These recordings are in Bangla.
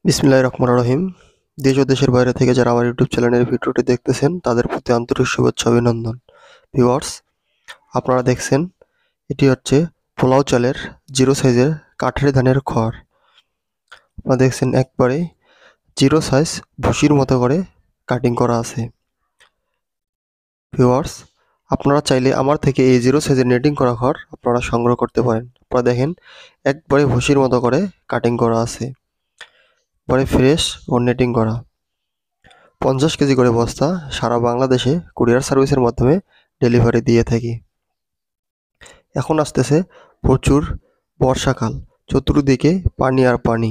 বিসমিল্লাহির রহমানির রহিম। দেশ ও দেশের বাইরে থেকে যারা আমার ইউটিউব চ্যানেলের ভিডিওটি দেখতেছেন তাদের প্রতি আন্তরিক শুভেচ্ছা অভিনন্দন। ভিউয়ার্স, আপনারা দেখছেন এটি হচ্ছে পোলাও চালের জিরো সাইজের কাঠের ধানের খড়। আপনারা দেখছেন একবারে জিরো সাইজ ভুসির মতো করে কাটিং করা আছে। ভিউয়ার্স, আপনারা চাইলে আমার থেকে এই জিরো সাইজের নেটিং করা খড় আপনারা সংগ্রহ করতে পারেন। আপনারা দেখেন একবারে ভুসির মতো করে কাটিং করা আছে, পরে ফ্রেশ ও নেটিং করা। 50 কেজি করে বস্তা সারা বাংলাদেশে কুরিয়ার সার্ভিসের মাধ্যমে ডেলিভারি দিয়ে থাকি। এখন আসতেছে প্রচুর বর্ষাকাল, চতুর্দিকে পানি আর পানি।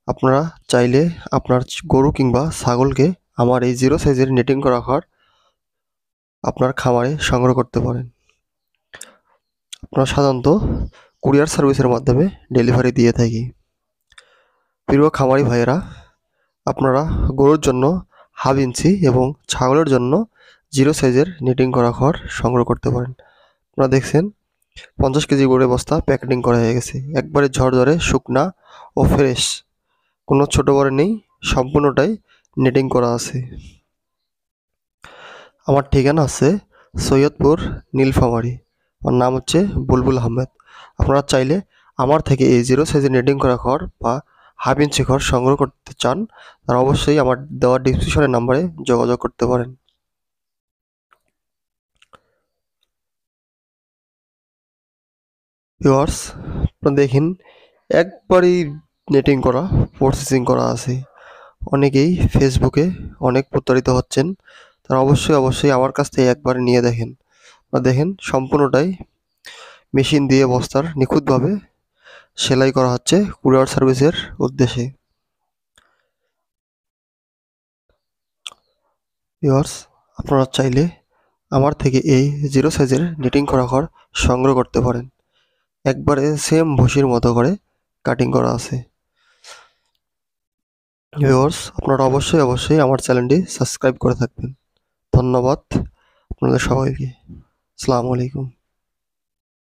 আপনারা চাইলে আপনার গরু কিংবা ছাগলকে আমার এই জিরো সাইজের নেটিং করা খড় আপনার খামারে সংগ্রহ করতে পারেন। আপনারা সাধারণত কুরিয়ার সার্ভিসের মাধ্যমে ডেলিভারি দিয়ে থাকি। প্রিয় খামারি ভাইয়েরা, আপনারা গরুর জন্য হাফ ইঞ্চি এবং ছাগলের জন্য জিরো সাইজের নেটিং করা খড় সংগ্রহ করতে পারেন। আপনারা দেখছেন 50 কেজি করে বস্তা প্যাকেটিং করা হয়ে গেছে, একবারে ঝরঝরে শুকনা ও ফ্রেশ, কোনো ছোট বড় নেই, সম্পূর্ণটাই নেটিং করা আছে। আমার ঠিকানা আছে সৈয়দপুর নীলফামারী। আমার নাম হচ্ছে বুলবুল আহমেদ। আপনারা চাইলে আমার থেকে এই জিরো সাইজের নেটিং করা খড় বা হাফ ইঞ্চি খড় সংগ্রহ করতে চান, তারা অবশ্যই আমার দেওয়া ডিসক্রিপশনের নাম্বারে যোগাযোগ করতে পারেন। ভিউয়ার্স, আপনারা দেখেন একবারেই নেটিং করা, প্রসেসিং করা আছে। অনেকেই ফেসবুকে অনেক প্রতারিত হচ্ছেন, তারা অবশ্যই আমার কাছ থেকে একবার নিয়ে দেখেন। বা দেখেন সম্পূর্ণটাই মেশিন দিয়ে বস্তার নিখুঁতভাবে সেলাই করা হচ্ছে কুরিয়ার সার্ভিসের উদ্দেশ্যে। ভিউয়ার্স, আপনারা চাইলে আমার থেকে এই জিরো সাইজের নিটিং করা খড় সংগ্রহ করতে পারেন। একবারে সেম ভুসির মতো করে কাটিং করা আছে। ভিউয়ার্স, আপনারা অবশ্যই আমার চ্যানেলটি সাবস্ক্রাইব করে থাকবেন। ধন্যবাদ আপনাদের সবাইকে। আসসালামু আলাইকুম।